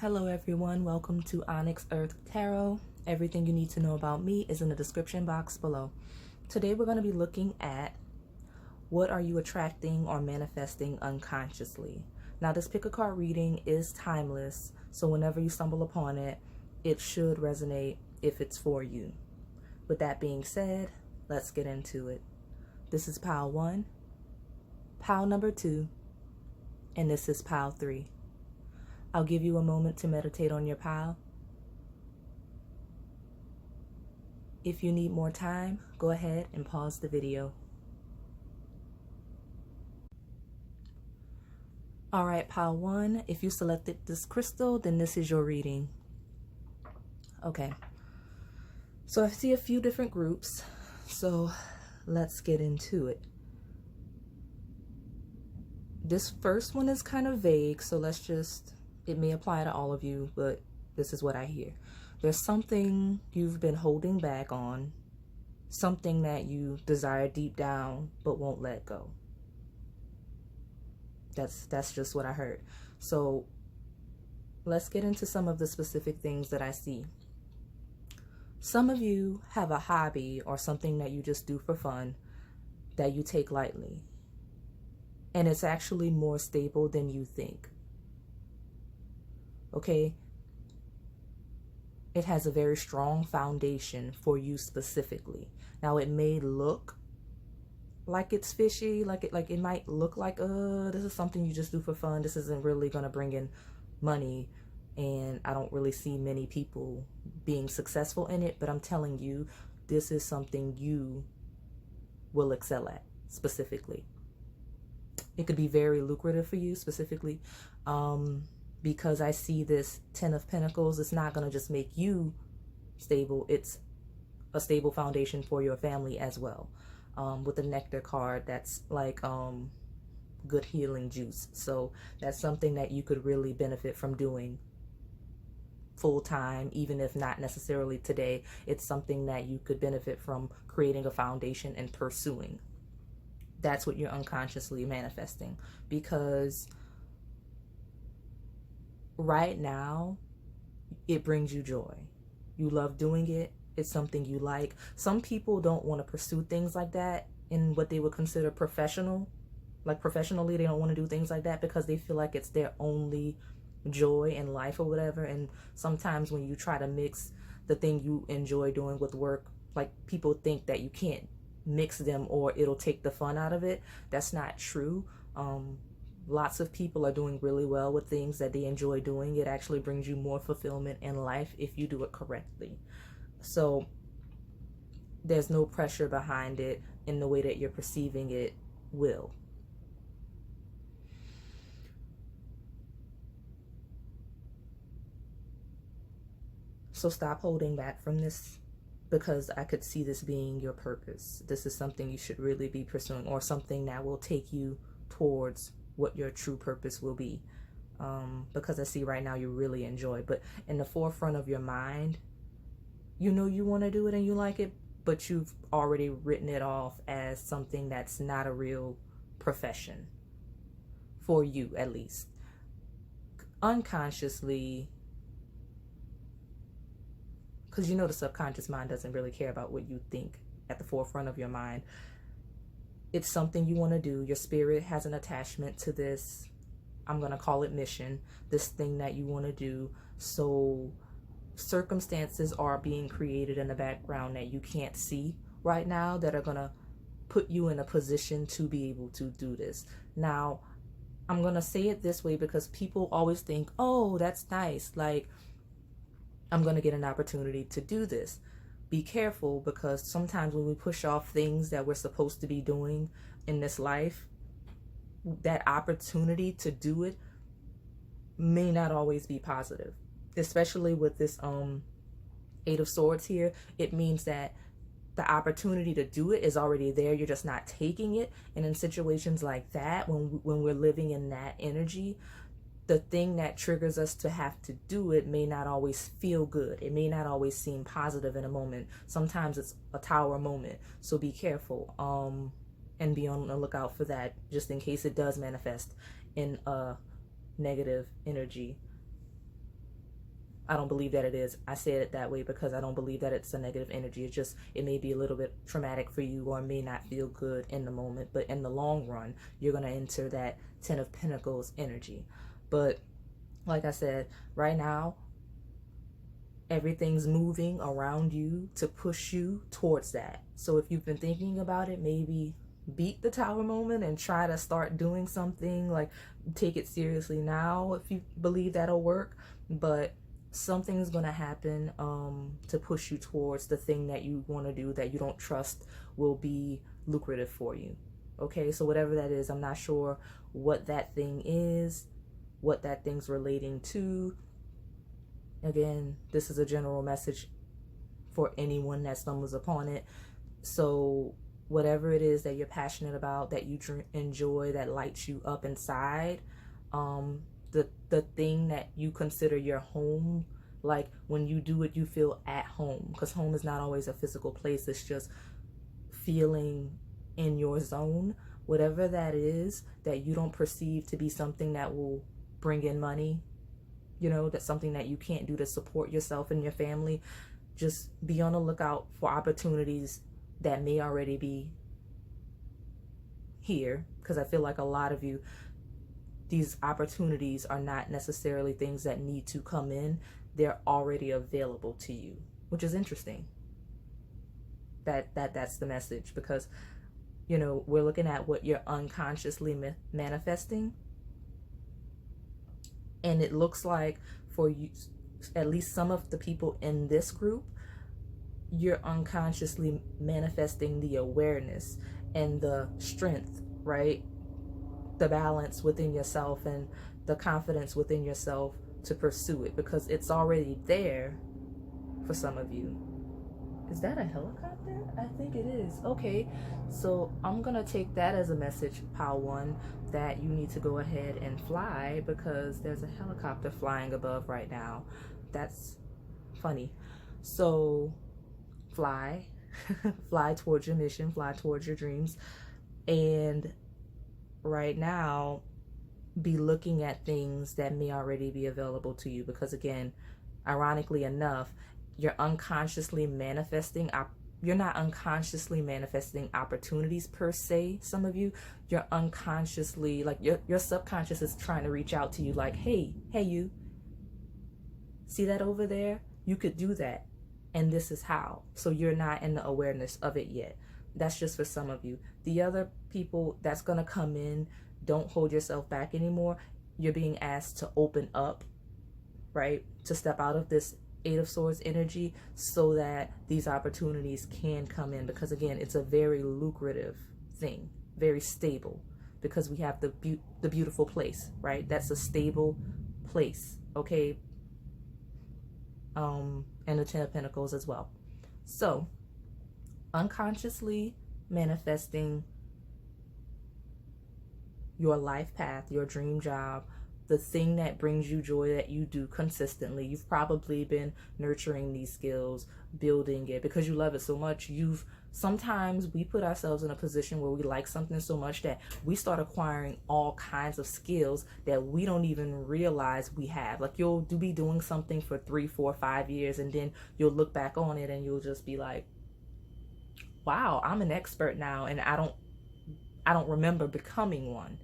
Hello everyone, welcome to Onyx Earth Tarot. Everything you need to know about me is in the description box below. Today we're going to be looking at what are you attracting or manifesting unconsciously. Now this pick a card reading is timeless, so whenever you stumble upon it, it should resonate if it's for you. With that being said, let's get into it. This is pile 1, pile number 2, and this is pile 3. I'll give you a moment to meditate on your pile. If you need more time, go ahead and pause the video. Alright, pile 1, if you selected this crystal, then this is your reading. Okay, so I see a few different groups, so let's get into it. This first one is kind of vague, so it may apply to all of you, but this is what I hear. There's something you've been holding back on, something that you desire deep down but won't let go. That's just what I heard. So let's get into some of the specific things that I see. Some of you have a hobby or something that you just do for fun that you take lightly, and it's actually more stable than you think. Okay, it has a very strong foundation for you specifically. Now it may look like it's fishy, like it might look like this is something you just do for fun. This isn't really gonna bring in money, and I don't really see many people being successful in it, but I'm telling you, this is something you will excel at specifically. It could be very lucrative for you specifically. Because I see this 10 of Pentacles, it's not going to just make you stable, it's a stable foundation for your family as well. With the Nectar card, that's like good healing juice. So that's something that you could really benefit from doing full time, even if not necessarily today. It's something that you could benefit from creating a foundation and pursuing. That's what you're unconsciously manifesting, because right now, it brings you joy. You love doing it. It's something you like. Some people don't want to pursue things like that in what they would consider professional. Like professionally, they don't want to do things like that because they feel like it's their only joy in life or whatever. And sometimes when you try to mix the thing you enjoy doing with work, like people think that you can't mix them or it'll take the fun out of it. That's not true. Lots of people are doing really well with things that they enjoy doing. It actually brings you more fulfillment in life if you do it correctly. So there's no pressure behind it in the way that you're perceiving it will. So stop holding back from this, because I could see this being your purpose. This is something you should really be pursuing, or something that will take you towards what your true purpose will be, because I see right now you really enjoy, but in the forefront of your mind, you know you want to do it and you like it, but you've already written it off as something that's not a real profession for you, at least unconsciously, because you know the subconscious mind doesn't really care about what you think at the forefront of your mind. It's something you want to do. Your spirit has an attachment to this, I'm going to call it mission, this thing that you want to do. So circumstances are being created in the background that you can't see right now that are going to put you in a position to be able to do this. Now, I'm going to say it this way because people always think, oh, that's nice, like I'm going to get an opportunity to do this. Be careful, because sometimes when we push off things that we're supposed to be doing in this life, that opportunity to do it may not always be positive. Especially with this 8 of Swords here, it means that the opportunity to do it is already there, you're just not taking it. And in situations like that, when we're living in that energy, the thing that triggers us to have to do it may not always feel good. It may not always seem positive in a moment. Sometimes it's a tower moment. So be careful and be on the lookout for that, just in case it does manifest in a negative energy. I don't believe that it is. I said it that way because I don't believe that it's a negative energy. It's just, it may be a little bit traumatic for you or may not feel good in the moment, but in the long run, you're going to enter that Ten of Pentacles energy. But like I said, right now, everything's moving around you to push you towards that. So if you've been thinking about it, maybe beat the Tower moment and try to start doing something, like take it seriously now if you believe that'll work. But something's gonna happen to push you towards the thing that you want to do that you don't trust will be lucrative for you. Okay, so whatever that is, I'm not sure what that thing is, what that thing's relating to. Again, this is a general message for anyone that stumbles upon it. So whatever it is that you're passionate about, that you enjoy, that lights you up inside, the thing that you consider your home, like when you do it, you feel at home, because home is not always a physical place. It's just feeling in your zone. Whatever that is that you don't perceive to be something that will bring in money, you know, that's something that you can't do to support yourself and your family, just be on the lookout for opportunities that may already be here. Because I feel like a lot of you, these opportunities are not necessarily things that need to come in. They're already available to you, which is interesting. That's the message, because, you know, we're looking at what you're unconsciously manifesting. And it looks like for you, at least some of the people in this group, you're unconsciously manifesting the awareness and the strength, right? The balance within yourself and the confidence within yourself to pursue it, because it's already there for some of you. Is that a helicopter? I think it is. Okay, so I'm gonna take that as a message, Pile 1, that you need to go ahead and fly, because there's a helicopter flying above right now. That's funny. So fly, fly towards your mission, fly towards your dreams. And right now, be looking at things that may already be available to you, because again, ironically enough, you're unconsciously manifesting you're not unconsciously manifesting opportunities per se. Some of you, you're unconsciously, like your subconscious is trying to reach out to you, like, hey you, see that over there? You could do that, and this is how. So you're not in the awareness of it yet. That's just for some of you. The other people that's gonna come in, don't hold yourself back anymore. You're being asked to open up, right? To step out of this Eight of Swords energy so that these opportunities can come in, because again, it's a very lucrative thing, very stable, because we have the beautiful place, right? That's a stable place, okay? And the Ten of Pentacles as well. So unconsciously manifesting your life path, your dream job, the thing that brings you joy that you do consistently. You've probably been nurturing these skills, building it because you love it so much. Sometimes we put ourselves in a position where we like something so much that we start acquiring all kinds of skills that we don't even realize we have. Like you'll be doing something for 3, 4, 5 years, and then you'll look back on it and you'll just be like, wow, I'm an expert now, and I don't remember becoming one.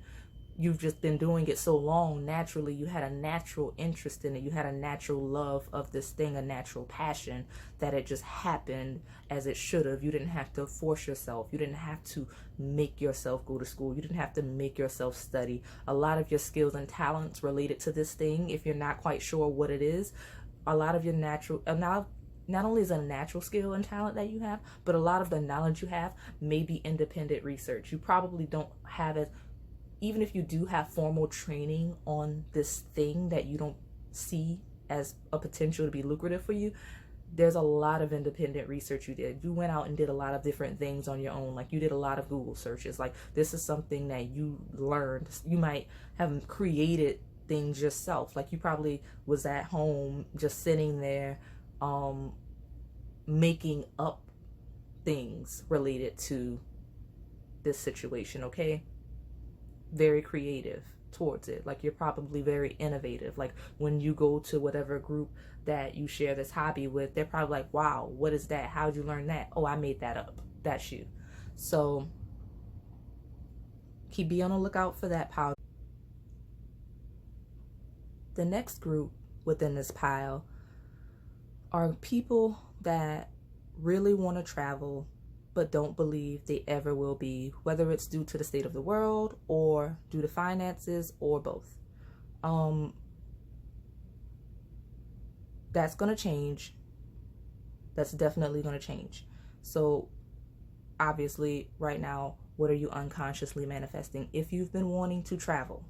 You've just been doing it so long, naturally, you had a natural interest in it. You had a natural love of this thing, a natural passion, that it just happened as it should have. You didn't have to force yourself. You didn't have to make yourself go to school. You didn't have to make yourself study. A lot of your skills and talents related to this thing, if you're not quite sure what it is, a lot of your natural, not only is it a natural skill and talent that you have, but a lot of the knowledge you have may be independent research. You probably don't have it. Even if you do have formal training on this thing that you don't see as a potential to be lucrative for you, there's a lot of independent research you did. You went out and did a lot of different things on your own. Like you did a lot of Google searches. Like this is something that you learned. You might have created things yourself. Like you probably was at home just sitting there making up things related to this situation, okay? Very creative towards it. Like, you're probably very innovative. Like, when you go to whatever group that you share this hobby with, they're probably like, wow, what is that? How'd you learn that? Oh, I made that up. That's you. So be on the lookout for that pile. The next group within this pile are people that really want to travel but don't believe they ever will be, whether it's due to the state of the world or due to finances or both. That's going to change. That's definitely going to change. So obviously right now, what are you unconsciously manifesting? If you've been wanting to travel,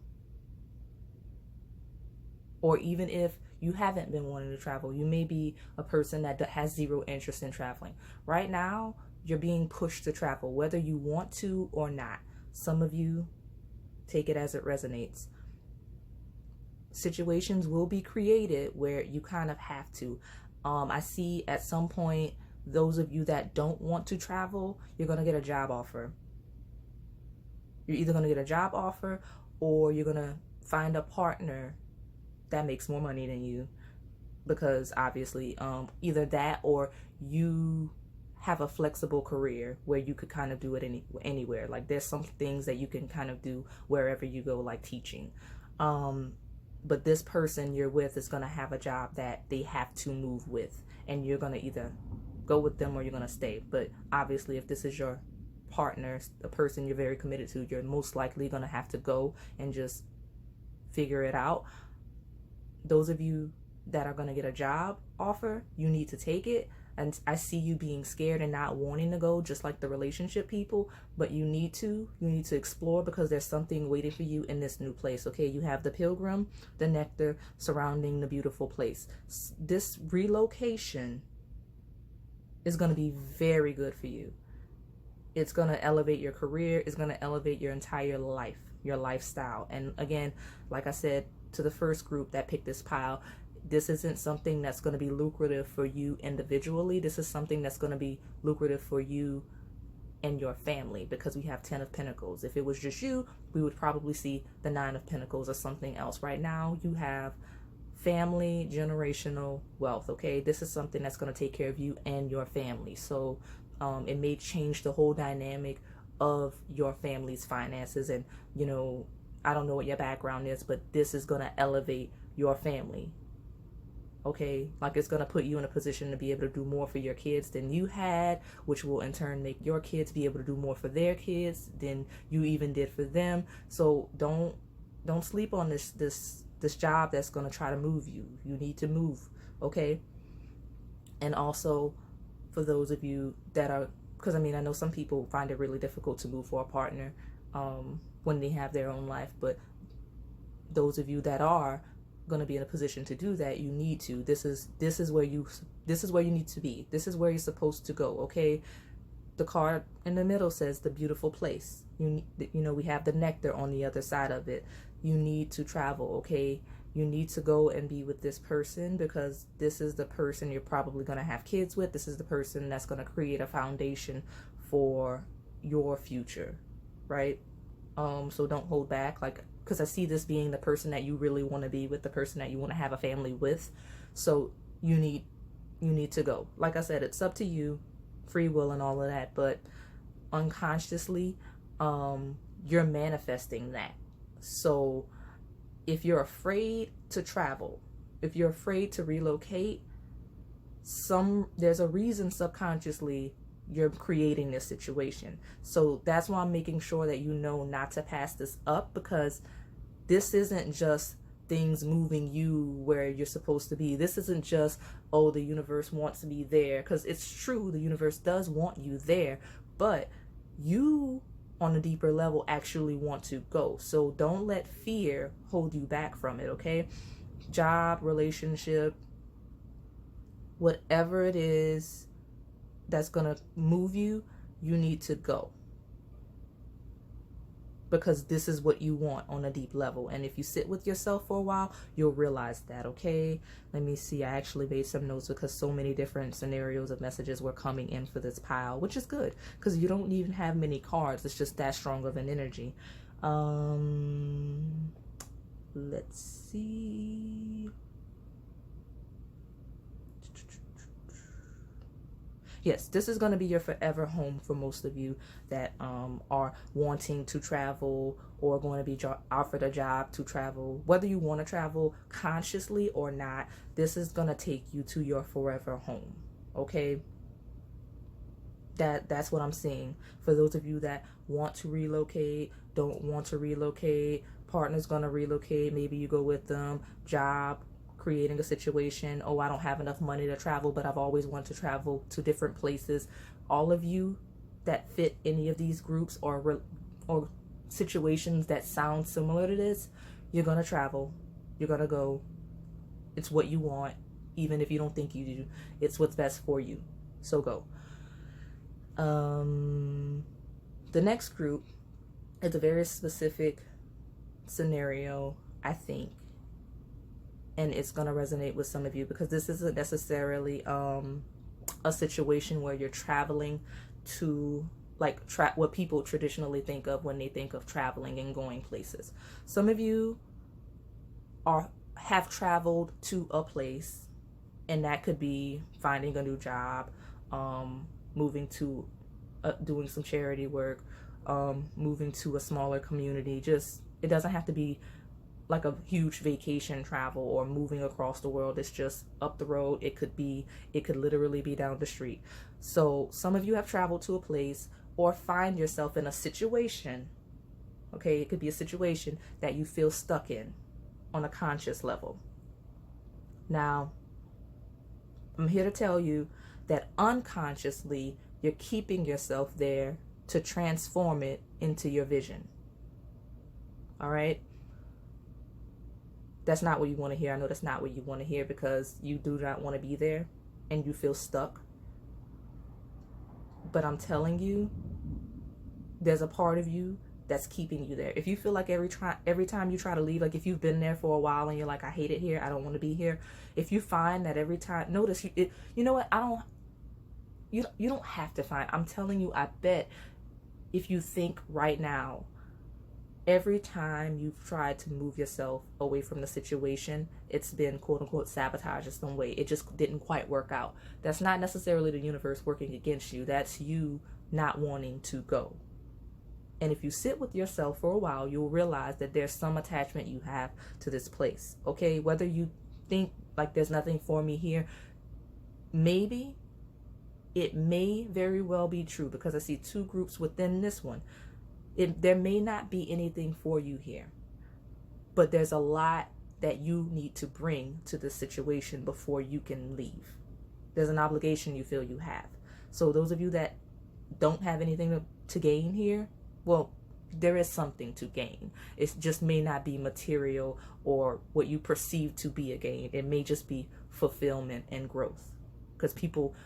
or even if you haven't been wanting to travel, you may be a person that has zero interest in traveling. Right now, you're being pushed to travel, whether you want to or not. Some of you take it as it resonates. Situations will be created where you kind of have to. I see at some point, those of you that don't want to travel, you're going to get a job offer. You're either going to get a job offer or you're going to find a partner that makes more money than you, because obviously either that or you have a flexible career where you could kind of do it anywhere. Like, there's some things that you can kind of do wherever you go, like teaching. But this person you're with is going to have a job that they have to move with, and you're going to either go with them or you're going to stay. But obviously, if this is your partner, the person you're very committed to, you're most likely going to have to go and just figure it out. Those of you that are going to get a job offer, you need to take it. And I see you being scared and not wanting to go, just like the relationship people, but you need to explore, because there's something waiting for you in this new place. Okay, you have the pilgrim, the nectar surrounding the beautiful place. This relocation is going to be very good for you. It's going to elevate your career. It's going to elevate your entire life, your lifestyle. And again, like I said to the first group that picked this pile, this isn't something that's going to be lucrative for you individually. This is something that's going to be lucrative for you and your family, because we have 10 of Pentacles. If it was just you, we would probably see the 9 of Pentacles or something else. Right now, you have family, generational wealth, okay? This is something that's going to take care of you and your family. So it may change the whole dynamic of your family's finances. And, you know, I don't know what your background is, but this is going to elevate your family. Okay, like, it's going to put you in a position to be able to do more for your kids than you had, which will in turn make your kids be able to do more for their kids than you even did for them. So don't sleep on this job that's going to try to move you. You need to move, okay? And also, for those of you that are, because I mean, I know some people find it really difficult to move for a partner when they have their own life, but those of you that are going to be in a position to do that, you need to. This is where you need to be. This is where you're supposed to go, okay? The card in the middle says the beautiful place. You know, we have the nectar on the other side of it. You need to travel, okay? You need to go and be with this person, because this is the person you're probably going to have kids with. This is the person that's going to create a foundation for your future, right? So don't hold back, like, because I see this being the person that you really want to be with, the person that you want to have a family with. So you need to go. Like I said, it's up to you, free will and all of that, but unconsciously, you're manifesting that. So if you're afraid to travel, if you're afraid to relocate, there's a reason subconsciously you're creating this situation. So that's why I'm making sure that you know not to pass this up, because this isn't just things moving you where you're supposed to be. This isn't just, oh, the universe wants me there, because it's true, the universe does want you there, but you on a deeper level actually want to go. So don't let fear hold you back from it, okay? Job, relationship, whatever it is that's gonna move you, you need to go, because this is what you want on a deep level. And if you sit with yourself for a while, you'll realize that, okay? Let me see, I actually made some notes because so many different scenarios of messages were coming in for this pile, which is good, because you don't even have many cards. It's just that strong of an energy. Let's see. Yes, this is going to be your forever home for most of you that are wanting to travel or going to be offered a job to travel. Whether you want to travel consciously or not, this is going to take you to your forever home. Okay? That's what I'm seeing. For those of you that want to relocate, don't want to relocate, partner's going to relocate, maybe you go with them, job, creating a situation, oh, I don't have enough money to travel, but I've always wanted to travel to different places. All of you that fit any of these groups or situations that sound similar to this, you're going to travel. You're going to go. It's what you want, even if you don't think you do. It's what's best for you. So go. The next group is a very specific scenario, I think. And it's going to resonate with some of you because this isn't necessarily a situation where you're traveling to like what people traditionally think of when they think of traveling and going places. Some of you have traveled to a place, and that could be finding a new job, moving to doing some charity work, moving to a smaller community. Just, it doesn't have to be like a huge vacation travel or moving across the world. It's just up the road. It could literally be down the street. So some of you have traveled to a place or find yourself in a situation. Okay, it could be a situation that you feel stuck in on a conscious level. Now, I'm here to tell you that unconsciously you're keeping yourself there to transform it into your vision. All right? That's not what you want to hear. I know that's not what you want to hear because you do not want to be there and you feel stuck. But I'm telling you, there's a part of you that's keeping you there. If you feel like every time you try to leave, like if you've been there for a while and you're like, I hate it here, I don't want to be here. If you find that every time, notice you know what? You don't have to find. I'm telling you, I bet if you think right now, every time you've tried to move yourself away from the situation, it's been quote unquote sabotage in some way. It just didn't quite work out. That's not necessarily the universe working against you. That's you not wanting to go. And if you sit with yourself for a while, you'll realize that there's some attachment you have to this place. Okay, whether you think like there's nothing for me here, maybe it may very well be true because I see two groups within this one. There may not be anything for you here, but there's a lot that you need to bring to the situation before you can leave. There's an obligation you feel you have. So those of you that don't have anything to gain here, well, there is something to gain. It just may not be material or what you perceive to be a gain. It may just be fulfillment and growth, because people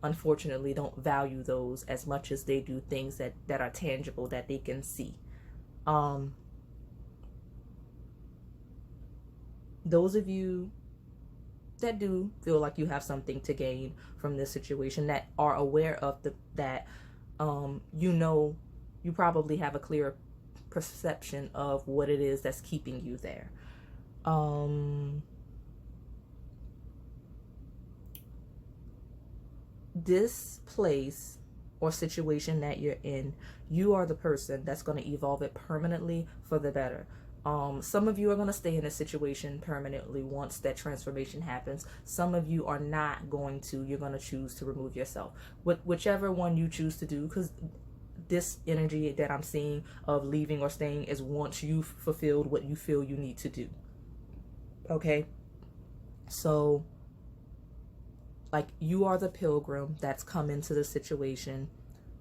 unfortunately don't value those as much as they do things that are tangible, that they can see. Those of you that do feel like you have something to gain from this situation, that are aware of that you probably have a clear perception of what it is that's keeping you there. This place or situation that you're in, you are the person that's going to evolve it permanently for the better. Some of you are going to stay in a situation permanently once that transformation happens. Some of you are not going to. You're going to choose to remove yourself. Whichever one you choose to do, because this energy that I'm seeing of leaving or staying is once you've fulfilled what you feel you need to do. Okay? So, like, you are the pilgrim that's come into the situation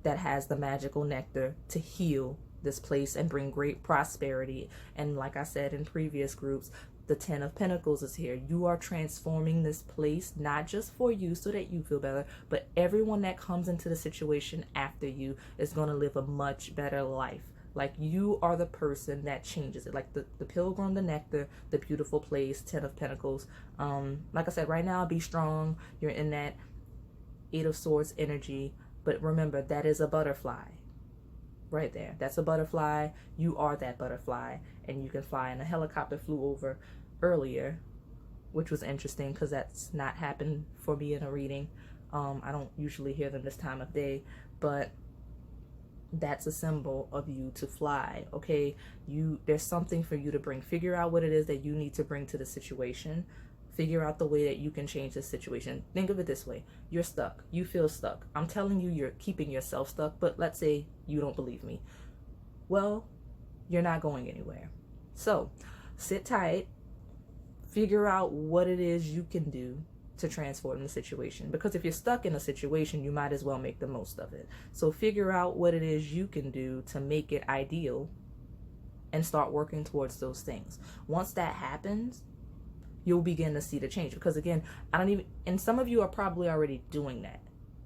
that has the magical nectar to heal this place and bring great prosperity. And like I said in previous groups, the 10 of Pentacles is here. You are transforming this place, not just for you so that you feel better, but everyone that comes into the situation after you is going to live a much better life. Like, you are the person that changes it. Like the pilgrim, the nectar, the beautiful place, 10 of Pentacles. Like I said, right now, be strong. You're in that 8 of Swords energy. But remember, that is a butterfly. right there. That's a butterfly. You are that butterfly, and you can fly. And a helicopter flew over earlier, which was interesting because that's not happened for me in a reading. I don't usually hear them this time of day, but that's a symbol of you to fly. Okay, there's something for you to bring. Figure out what it is that you need to bring to the situation. Figure out the way that you can change the situation. Think of it this way: you're stuck. You feel stuck. I'm telling you, you're keeping yourself stuck, but let's say you don't believe me. Well, you're not going anywhere. So sit tight, figure out what it is you can do to transform the situation, because if you're stuck in a situation, you might as well make the most of it. So figure out what it is you can do to make it ideal and start working towards those things. Once that happens, you'll begin to see the change, because again, and some of you are probably already doing that.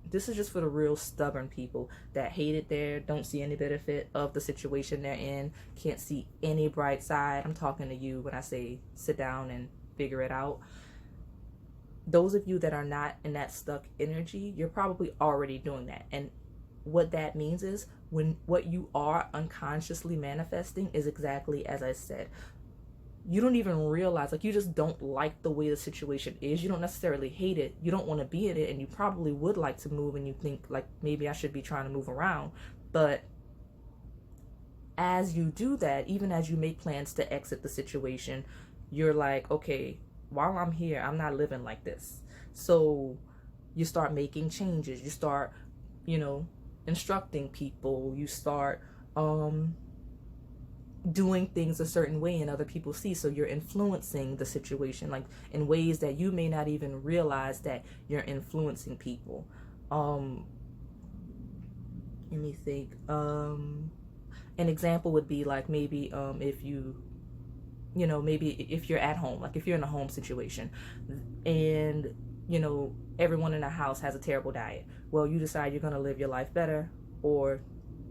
This is just for the real stubborn people that hate it there, don't see any benefit of the situation they're in, can't see any bright side. I'm talking to you when I say sit down and figure it out. Those of you that are not in that stuck energy, you're probably already doing that. And what that means is, when what you are unconsciously manifesting is exactly as I said. You don't even realize, like, you just don't like the way the situation is. You don't necessarily hate it. You don't want to be in it, and you probably would like to move, and you think, like, maybe I should be trying to move around. But as you do that, even as you make plans to exit the situation, you're like, okay, while I'm here, I'm not living like this. So you start making changes. You start, instructing people. You start doing things a certain way and other people see. So you're influencing the situation, like in ways that you may not even realize that you're influencing people. Let me think. An example would be like, maybe if maybe if you're at home, like if you're in a home situation and, everyone in the house has a terrible diet. Well, you decide you're going to live your life better, or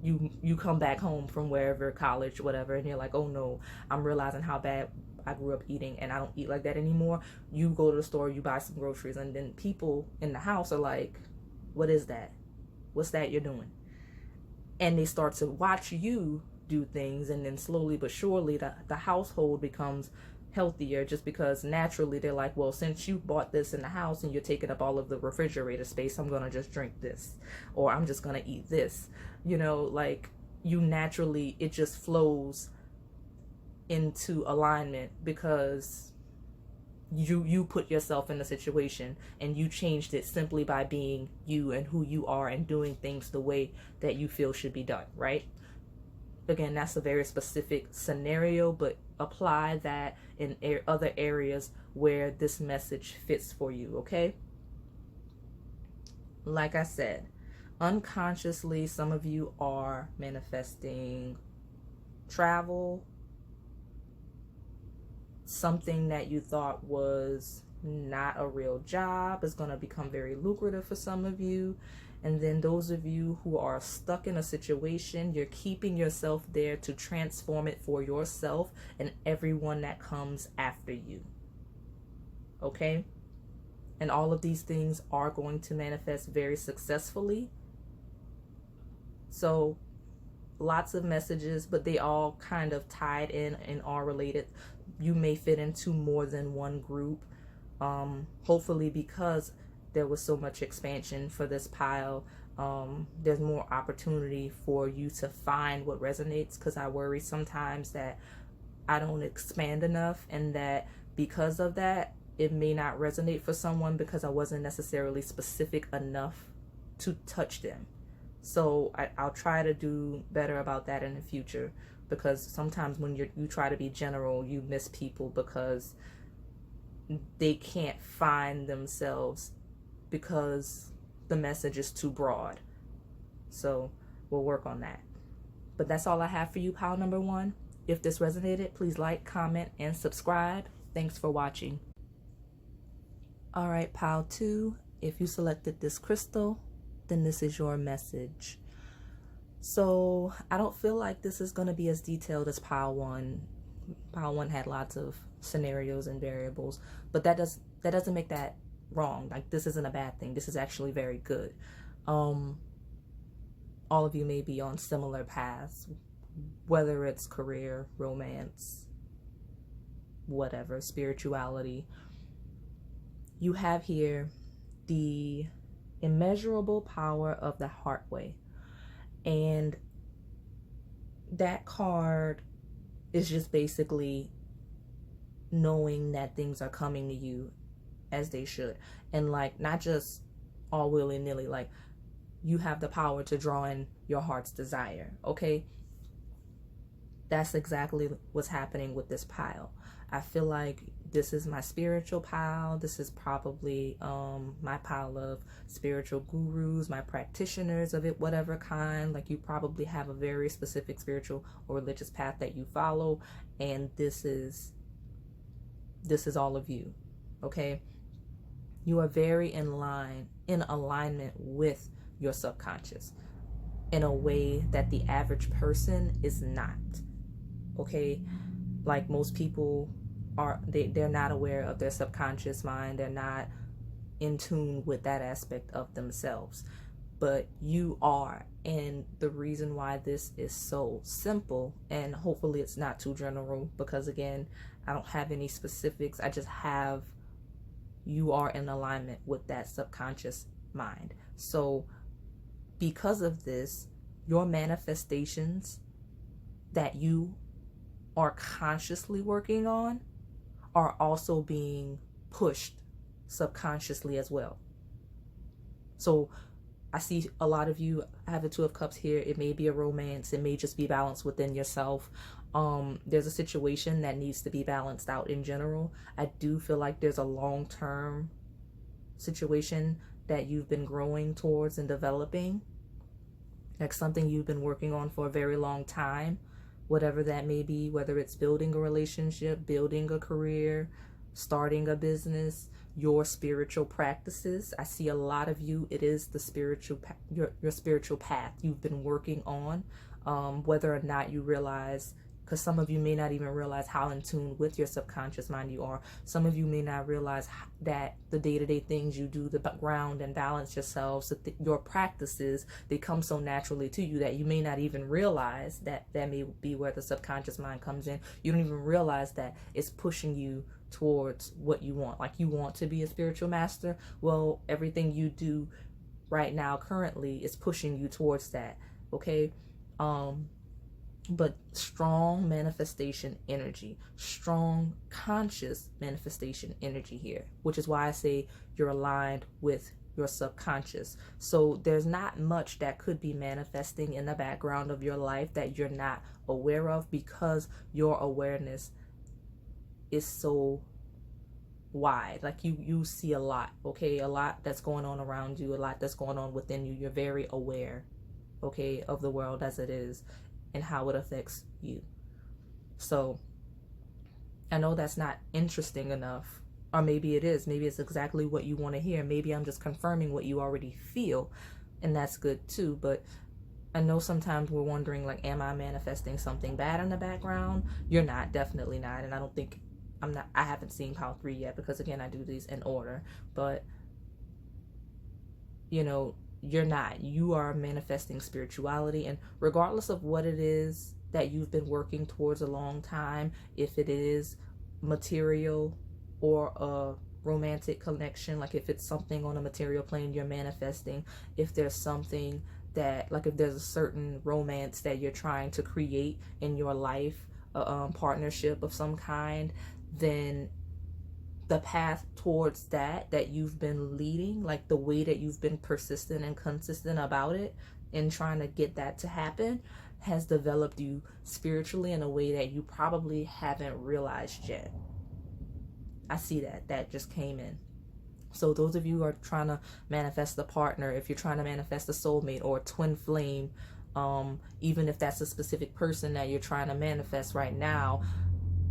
you come back home from wherever, college, whatever, and you're like, oh no, I'm realizing how bad I grew up eating and I don't eat like that anymore. You go to the store, you buy some groceries, and then people in the house are like, what is that? What's that you're doing? And they start to watch you do things, and then slowly but surely the household becomes healthier, just because naturally they're like, well, since you bought this in the house and you're taking up all of the refrigerator space, I'm gonna just drink this, or I'm just gonna eat this. Like, you naturally, it just flows into alignment because you put yourself in the situation and you changed it simply by being you and who you are and doing things the way that you feel should be done, right? Again, that's a very specific scenario, but apply that in other areas where this message fits for you, okay? Like I said, unconsciously, some of you are manifesting travel. Something that you thought was not a real job is going to become very lucrative for some of you. And then those of you who are stuck in a situation, you're keeping yourself there to transform it for yourself and everyone that comes after you. Okay? And all of these things are going to manifest very successfully. So lots of messages, but they all kind of tied in and are related. You may fit into more than one group. Hopefully, because there was so much expansion for this pile, there's more opportunity for you to find what resonates, because I worry sometimes that I don't expand enough, and that because of that, it may not resonate for someone because I wasn't necessarily specific enough to touch them. So I'll try to do better about that in the future, because sometimes when you try to be general, you miss people because they can't find themselves because the message is too broad. So we'll work on that. But that's all I have for you, pile number 1. If this resonated, please like, comment, and subscribe. Thanks for watching. All right, pile 2, if you selected this crystal, then this is your message. So I don't feel like this is going to be as detailed as pile 1. Pile 1 had lots of scenarios and variables, but that doesn't make that wrong. Like, this isn't a bad thing. This is actually very good. All all of you may be on similar paths, whether it's career, romance, whatever, spirituality. You have here the immeasurable power of the heart way. And that card is just basically knowing that things are coming to you as they should. And like, not just all willy-nilly, like you have the power to draw in your heart's desire, okay? That's exactly what's happening with this pile. I feel like this is my spiritual pile. This is probably my pile of spiritual gurus, my practitioners of it, whatever kind. Like you probably have a very specific spiritual or religious path that you follow, and this is all of you, okay? You are very in alignment with your subconscious in a way that the average person is not, okay? Like most people they're not aware of their subconscious mind. They're not in tune with that aspect of themselves, but you are. And the reason why this is so simple, and hopefully it's not too general, because again, I don't have any specifics. I just have, you are in alignment with that subconscious mind. So because of this, your manifestations that you are consciously working on are also being pushed subconsciously as well. So I see a lot of you have the Two of Cups here. It may be a romance. It may just be balance within yourself. There's a situation that needs to be balanced out in general. I do feel like there's a long-term situation that you've been growing towards and developing. Like something you've been working on for a very long time. Whatever that may be, whether it's building a relationship, building a career, starting a business, your spiritual practices. I see a lot of you, it is the spiritual, your spiritual path you've been working on, whether or not you realize, because some of you may not even realize how in tune with your subconscious mind you are. Some of you may not realize that the day-to-day things you do, the ground and balance yourselves, your practices, they come so naturally to you that you may not even realize that may be where the subconscious mind comes in. You don't even realize that it's pushing you towards what you want. Like you want to be a spiritual master. Well, everything you do right now currently is pushing you towards that. Okay. But strong manifestation energy, strong conscious manifestation energy here, which is why I say you're aligned with your subconscious. So there's not much that could be manifesting in the background of your life that you're not aware of, because your awareness is so wide. Like you see a lot, okay? A lot that's going on around you, a lot that's going on within you. You're very aware, okay, of the world as it is and how it affects you. So I know that's not interesting enough, or maybe it is. Maybe it's exactly what you want to hear. Maybe I'm just confirming what you already feel, and that's good too. But I know sometimes we're wondering, like, am I manifesting something bad in the background? You're not, definitely not. And I don't think, I haven't seen pile 3 yet, because again, I do these in order. But you know, you're not. You are manifesting spirituality, and regardless of what it is that you've been working towards a long time, if it is material or a romantic connection, like if it's something on a material plane you're manifesting, if there's something that, like if there's a certain romance that you're trying to create in your life, a partnership of some kind, then the path towards that you've been leading, like the way that you've been persistent and consistent about it and trying to get that to happen, has developed you spiritually in a way that you probably haven't realized yet. I see that just came in. So those of you who are trying to manifest a partner, if you're trying to manifest a soulmate or a twin flame, even if that's a specific person that you're trying to manifest right now,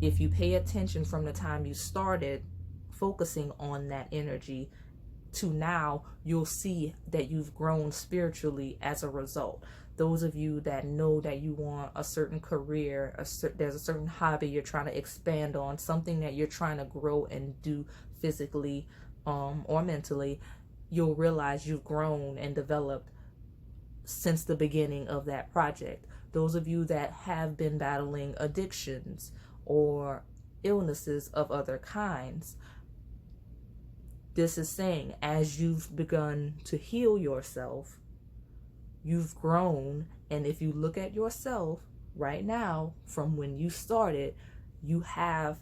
if you pay attention from the time you started focusing on that energy to now, you'll see that you've grown spiritually as a result. Those of you that know that you want a certain career, there's a certain hobby you're trying to expand on, something that you're trying to grow and do physically or mentally, you'll realize you've grown and developed since the beginning of that project. Those of you that have been battling addictions or illnesses of other kinds, this is saying as you've begun to heal yourself, you've grown. And if you look at yourself right now from when you started, you have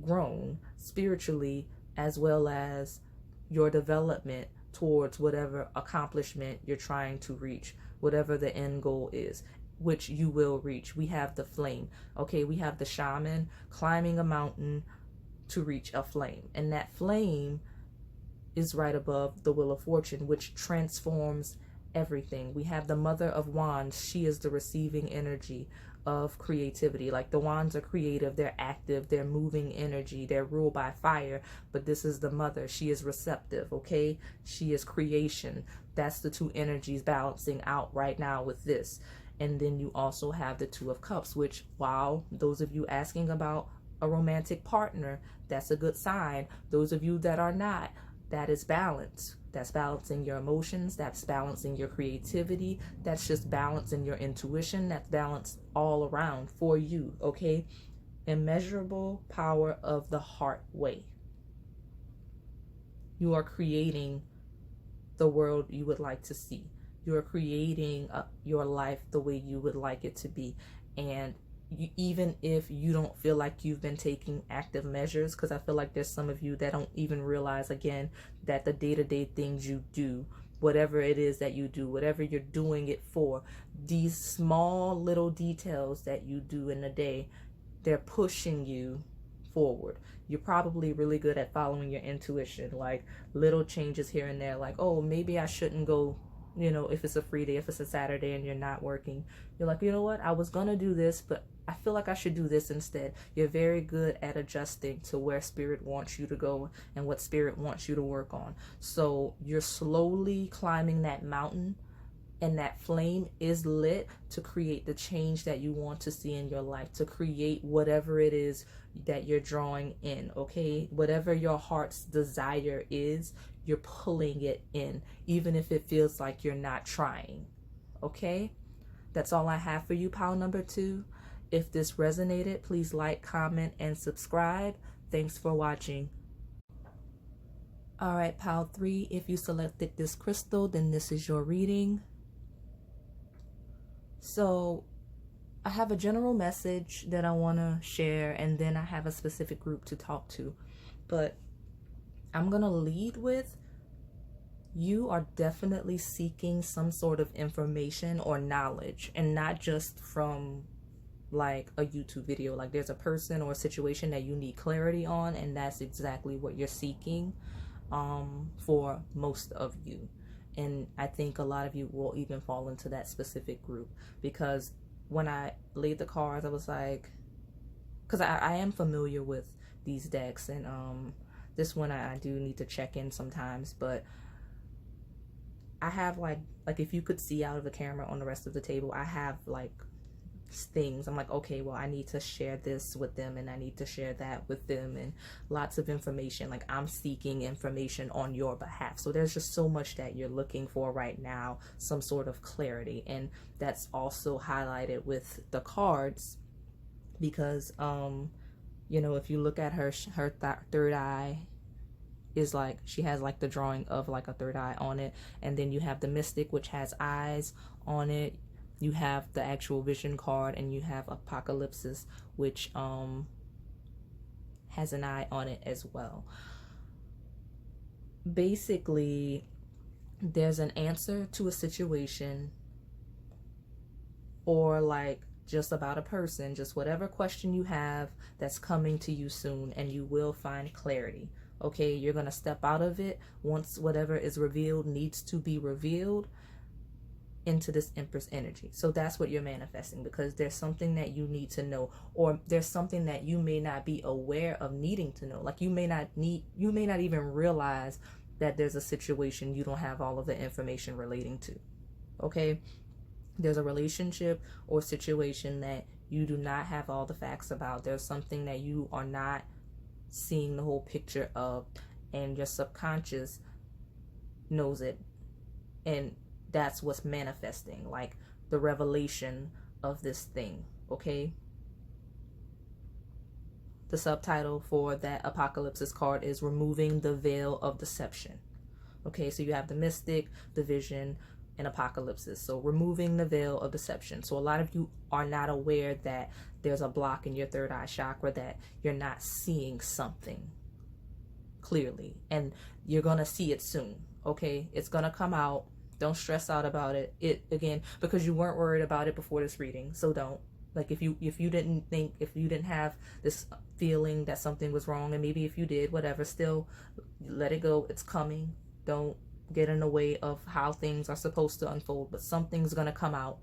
grown spiritually, as well as your development towards whatever accomplishment you're trying to reach, whatever the end goal is, which you will reach. We have the flame. Okay, we have the shaman climbing a mountain to reach a flame, and that flame is right above the wheel of fortune, which transforms everything. We have the mother of wands. She is the receiving energy of creativity. Like the wands are creative, they're active, they're moving energy, they're ruled by fire. But this is the mother. She is receptive. Okay, she is creation. That's the two energies balancing out right now with this. And then you also have the two of cups, which, wow, those of you asking about a romantic partner, that's a good sign. Those of you that are not, that is balance. That's balancing your emotions. That's balancing your creativity. That's just balancing your intuition. That's balance all around for you, okay? Immeasurable power of the heart way. You are creating the world you would like to see. You are creating your life the way you would like it to be. And even if you don't feel like you've been taking active measures, because I feel like there's some of you that don't even realize, again, that the day-to-day things you do, whatever it is that you do, whatever you're doing it for, these small little details that you do in a day, they're pushing you forward. You're probably really good at following your intuition, like little changes here and there, like, oh, maybe I shouldn't go, if it's a free day, if it's a Saturday and you're not working, you're like, you know what, I was gonna do this, but I feel like I should do this instead. You're very good at adjusting to where spirit wants you to go and what spirit wants you to work on. So you're slowly climbing that mountain, and that flame is lit to create the change that you want to see in your life, to create whatever it is that you're drawing in, okay? Whatever your heart's desire is, you're pulling it in, even if it feels like you're not trying, okay? That's all I have for you, pile number 2. If this resonated, please like, comment, and subscribe. Thanks for watching. All right, pile 3, if you selected this crystal, then this is your reading. So I have a general message that I want to share, and then I have a specific group to talk to. But I'm going to lead with, you are definitely seeking some sort of information or knowledge, and not just from like a YouTube video. Like there's a person or a situation that you need clarity on, and that's exactly what you're seeking for most of you. And I think a lot of you will even fall into that specific group, because when I laid the cards, I was like, because I am familiar with these decks, and this one I do need to check in sometimes, but I have like if you could see out of the camera on the rest of the table, I have like things. I'm like, okay, well, I need to share this with them, and I need to share that with them, and lots of information. Like I'm seeking information on your behalf. So there's just so much that you're looking for right now, some sort of clarity, and that's also highlighted with the cards, because if you look at her third eye is like, she has like the drawing of like a third eye on it, and then you have the mystic, which has eyes on it. You have the actual vision card, and you have apocalypsis, which has an eye on it as well. Basically, there's an answer to a situation, or like just about a person, just whatever question you have that's coming to you soon, and you will find clarity. Okay, you're gonna step out of it once whatever is revealed needs to be revealed into this Empress energy. So that's what you're manifesting, because there's something that you need to know, or there's something that you may not be aware of needing to know. Like you may not even realize that there's a situation you don't have all of the information relating to. Okay, there's a relationship or situation that you do not have all the facts about. There's something that you are not seeing the whole picture of, and your subconscious knows it, and that's what's manifesting, like the revelation of this thing, okay? The subtitle for that apocalypse card is Removing the Veil of Deception. Okay, so you have the mystic, the vision, and apocalypses. So removing the veil of deception. So a lot of you are not aware that there's a block in your third eye chakra, that you're not seeing something clearly, and you're gonna see it soon. Okay, it's gonna come out. Don't stress out about it. It again, because you weren't worried about it before this reading, so don't. Like if you didn't have this feeling that something was wrong, and maybe if you did, whatever, still let it go. It's coming. Don't get in the way of how things are supposed to unfold, but something's gonna come out,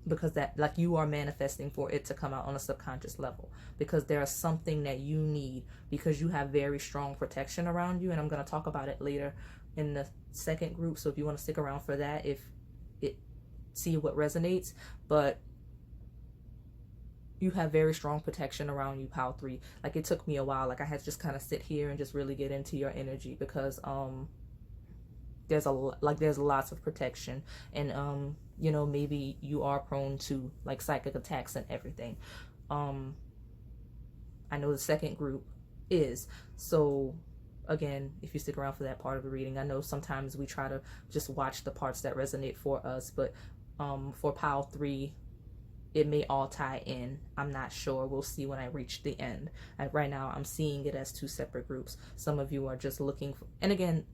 because that, like, you are manifesting for it to come out on a subconscious level, because there's something that you need, because you have very strong protection around you, and I'm going to talk about it later in the second group. So if you want to stick around for that, if it, see what resonates. But you have very strong protection around you, Pile 3. Like, it took me a while. Like, I had to just kind of sit here and just really get into your energy, because there's lots of protection, and you know, maybe you are prone to like psychic attacks and everything. I know the second group is. So again, if you stick around for that part of the reading, I know sometimes we try to just watch the parts that resonate for us, but for Pile 3, it may all tie in. I'm not sure. We'll see when I reach the end. And right now I'm seeing it as 2 separate groups. Some of you are just looking for, and again,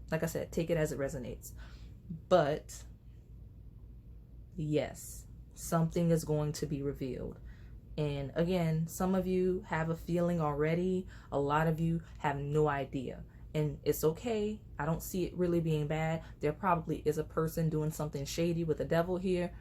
like I said, take it as it resonates. But yes, something is going to be revealed. And again, some of you have a feeling already. A lot of you have no idea. And it's okay. I don't see it really being bad. There probably is a person doing something shady with the devil here.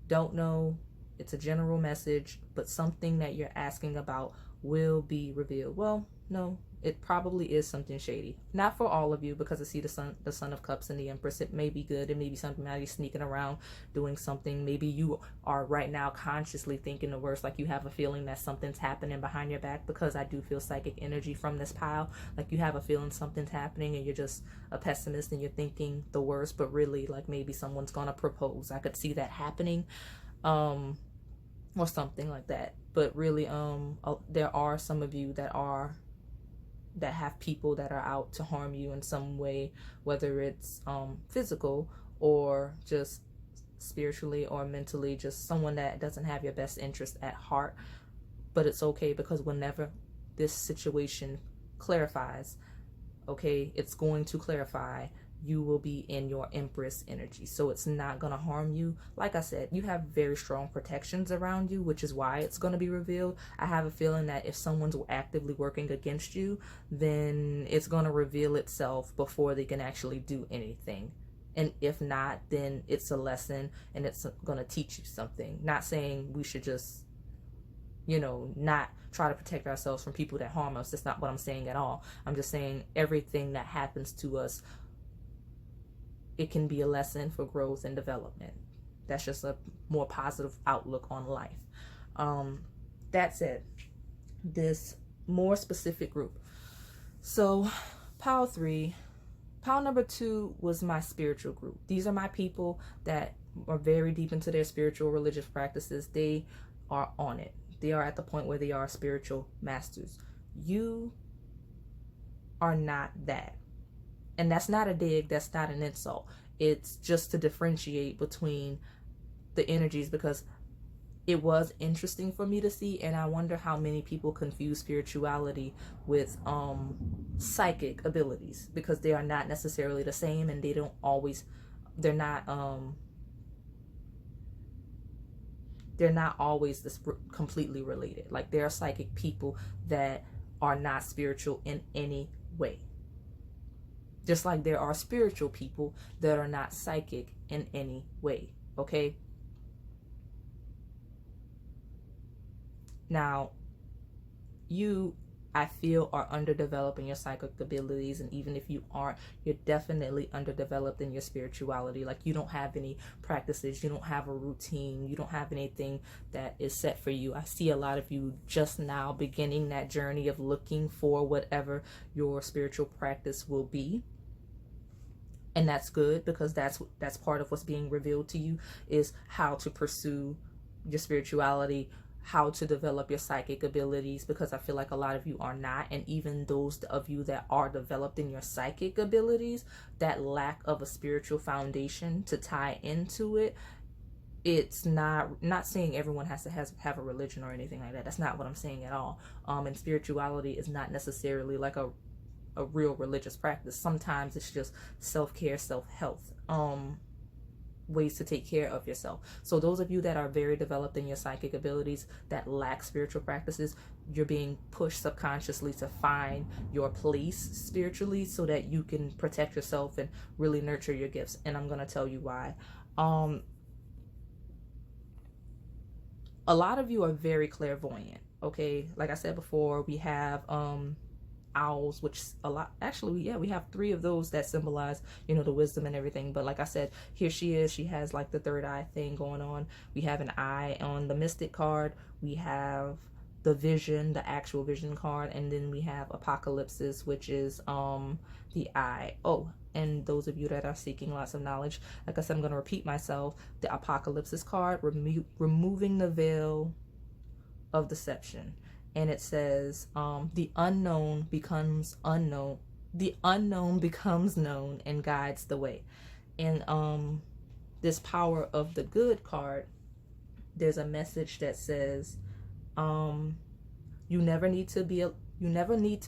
Don't know. It's a general message, but something that you're asking about will be revealed. Well, no, it probably is something shady. Not for all of you, because I see the Son of Cups and the Empress. It may be good. It may be something that he's sneaking around doing something. Maybe you are right now consciously thinking the worst, like you have a feeling that something's happening behind your back, because I do feel psychic energy from this pile. Like you have a feeling something's happening and you're just a pessimist and you're thinking the worst, but really, like, maybe someone's gonna propose. I could see that happening. Or something like that. But really, there are some of you that have people that are out to harm you in some way, whether it's physical or just spiritually or mentally, just someone that doesn't have your best interest at heart. But it's okay, because whenever this situation clarifies, okay, it's going to clarify. You will be in your Empress energy, so it's not going to harm you. Like I said, you have very strong protections around you, which is why it's going to be revealed. I have a feeling that if someone's actively working against you, then it's going to reveal itself before they can actually do anything. And if not, then it's a lesson, and it's going to teach you something. Not saying we should just, you know, not try to protect ourselves from people that harm us. That's not what I'm saying at all. I'm just saying everything that happens to us, it can be a lesson for growth and development. That's just a more positive outlook on life. That said, this more specific group. So Pile 3, Pile number 2 was my spiritual group. These are my people that are very deep into their spiritual religious practices. They are on it. They are at the point where they are spiritual masters. You are not that. And that's not a dig, that's not an insult. It's just to differentiate between the energies, because it was interesting for me to see, and I wonder how many people confuse spirituality with psychic abilities, because they are not necessarily the same, and they're not always this completely related. Like, there are psychic people that are not spiritual in any way. Just like there are spiritual people that are not psychic in any way, okay? Now, you, I feel, are underdeveloped in your psychic abilities, and even if you aren't, you're definitely underdeveloped in your spirituality. Like, you don't have any practices, you don't have a routine, you don't have anything that is set for you. I see a lot of you just now beginning that journey of looking for whatever your spiritual practice will be. And that's good, because that's part of what's being revealed to you, is how to pursue your spirituality, how to develop your psychic abilities, because I feel like a lot of you are not. And even those of you that are developed in your psychic abilities, that lack of a spiritual foundation to tie into it, it's not saying everyone has to have a religion or anything like that. That's not what I'm saying at all. And spirituality is not necessarily like a real religious practice. Sometimes it's just self-care, self-health, ways to take care of yourself. So those of you that are very developed in your psychic abilities that lack spiritual practices, you're being pushed subconsciously to find your place spiritually so that you can protect yourself and really nurture your gifts. And I'm going to tell you why. A lot of you are very clairvoyant. Okay, like I said before, we have owls, which a lot, actually, yeah, we have 3 of those that symbolize, the wisdom and everything. But like I said, here she is, she has like the third eye thing going on. We have an eye on the mystic card, we have the vision, the actual vision card, and then we have apocalypses, which is the eye. Oh, and those of you that are seeking lots of knowledge, like I said, I'm going to repeat myself. The apocalypses card, removing the veil of deception. And it says, the unknown becomes unknown. The unknown becomes known and guides the way. And this power of the good card, there's a message that says, you never need to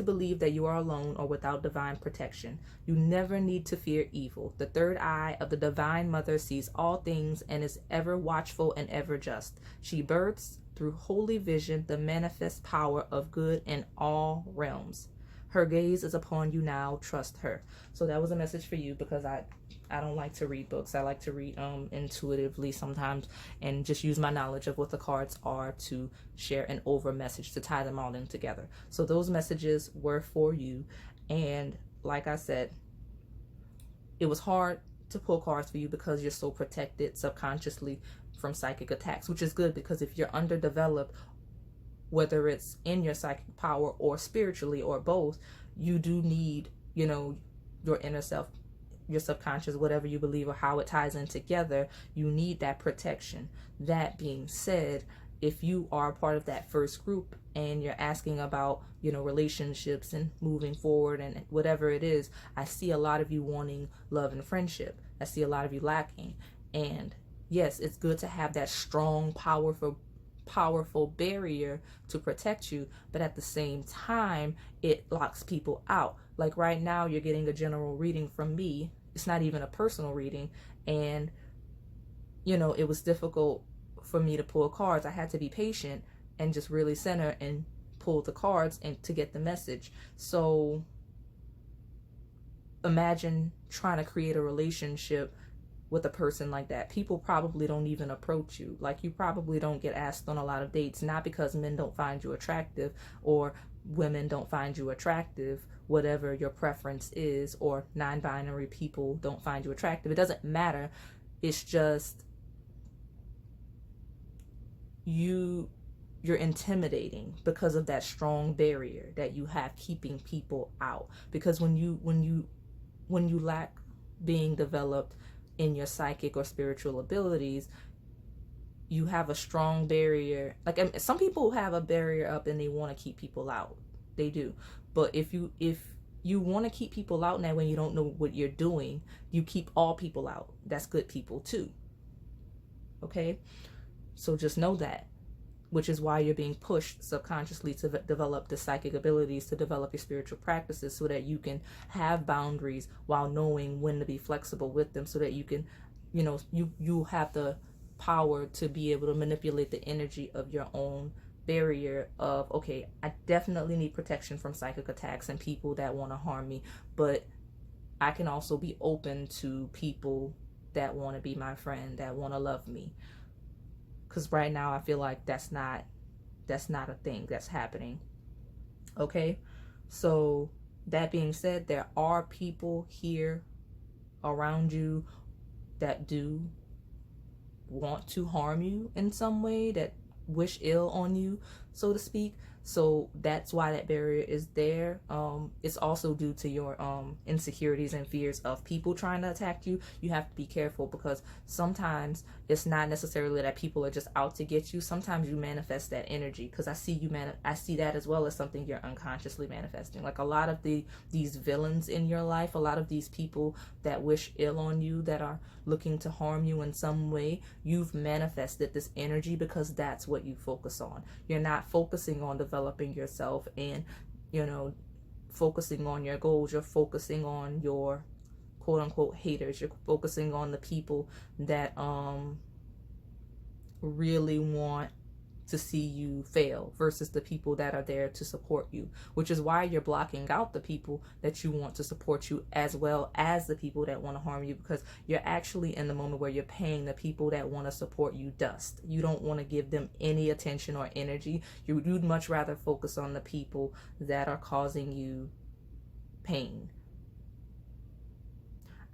believe that you are alone or without divine protection. You never need to fear evil. The third eye of the divine mother sees all things and is ever watchful and ever just. She births through holy vision the manifest power of good in all realms. Her gaze is upon you now. Trust her. So that was a message for you, because I don't like to read books. I like to read intuitively sometimes, and just use my knowledge of what the cards are to share an over message to tie them all in together. So those messages were for you. And like I said, it was hard to pull cards for you because you're so protected subconsciously from psychic attacks, which is good, because if you're underdeveloped, whether it's in your psychic power or spiritually or both, you do need, your inner self, your subconscious, whatever you believe or how it ties in together, you need that protection. That being said, if you are part of that first group and you're asking about, relationships and moving forward and whatever it is, I see a lot of you wanting love and friendship. I see a lot of you lacking. And yes, it's good to have that strong, powerful barrier to protect you, but at the same time, it locks people out. Like right now, you're getting a general reading from me. It's not even a personal reading. And, it was difficult for me to pull cards. I had to be patient and just really center and pull the cards and to get the message. So imagine trying to create a relationship with a person like that. People probably don't even approach you. Like, you probably don't get asked on a lot of dates, not because men don't find you attractive or women don't find you attractive, whatever your preference is, or non-binary people don't find you attractive. It doesn't matter. It's just you're intimidating because of that strong barrier that you have keeping people out. Because when you lack being developed in your psychic or spiritual abilities, you have a strong barrier. Like, some people have a barrier up and they want to keep people out. They do. But if you want to keep people out, now when you don't know what you're doing, you keep all people out. That's good people too. Okay? So just know that. Which is why you're being pushed subconsciously to develop the psychic abilities, to develop your spiritual practices, so that you can have boundaries while knowing when to be flexible with them, so that you can, you have the power to be able to manipulate the energy of your own barrier of, okay, I definitely need protection from psychic attacks and people that want to harm me, but I can also be open to people that want to be my friend, that want to love me. Because right now I feel like that's not a thing that's happening. Okay? So that being said, there are people here around you that do want to harm you in some way, that wish ill on you. so to speak. So that's why that barrier is there. It's also due to your insecurities and fears of people trying to attack you. You have to be careful, because sometimes it's not necessarily that people are just out to get you. Sometimes you manifest that energy, because I see that as well as something you're unconsciously manifesting. Like a lot of these villains in your life, a lot of these people that wish ill on you, that are looking to harm you in some way, you've manifested this energy because that's what you focus on. You're not focusing on developing yourself and, focusing on your goals. You're focusing on your quote unquote haters. You're focusing on the people that really want to see you fail, versus the people that are there to support you, which is why you're blocking out the people that you want to support you, as well as the people that want to harm you, because you're actually in the moment where you're paying the people that want to support you dust. You don't want to give them any attention or energy. You'd much rather focus on the people that are causing you pain.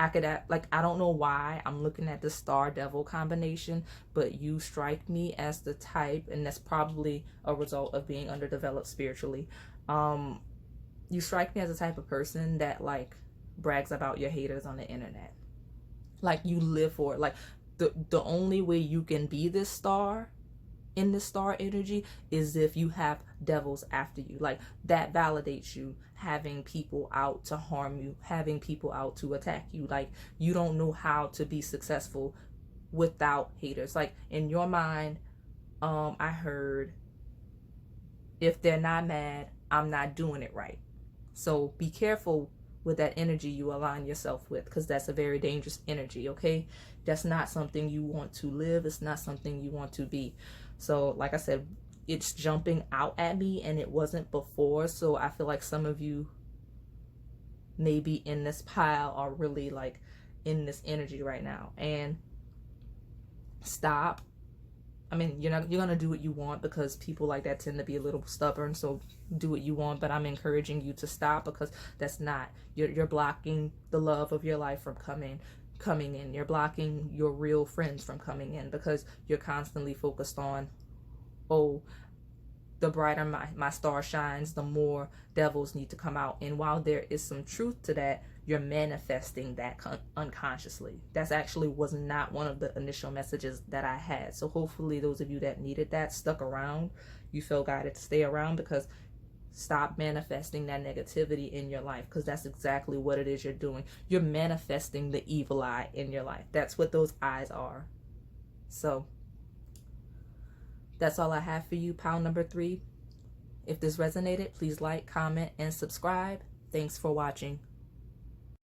I don't know why I'm looking at the star devil combination, but you strike me as the type, and that's probably a result of being underdeveloped spiritually. You strike me as the type of person that like brags about your haters on the internet. Like you live for it. Like the only way you can be this star in the star energy is if you have devils after you. Like that validates you, having people out to harm you, having people out to attack you. Like you don't know how to be successful without haters. Like in your mind, I heard, if they're not mad, I'm not doing it right. So be careful with that energy you align yourself with, because that's a very dangerous energy. Okay, that's not something you want to live. It's not something you want to be. So like I said, it's jumping out at me, and it wasn't before. So I feel like some of you maybe in this pile are really like in this energy right now. And stop. I mean, you're gonna do what you want, because people like that tend to be a little stubborn. So do what you want, but I'm encouraging you to stop, because that's not, you're blocking the love of your life from coming in. You're blocking your real friends from coming in, because you're constantly focused on, oh, the brighter my star shines, the more devils need to come out. And while there is some truth to that, you're manifesting that unconsciously. That's actually was not one of the initial messages that I had. So hopefully those of you that needed that stuck around. You feel guided to stay around, because stop manifesting that negativity in your life, because that's exactly what it is you're doing. You're manifesting the evil eye in your life. That's what those eyes are. So that's all I have for you, pile number 3. If this resonated, please like, comment, and subscribe. Thanks for watching.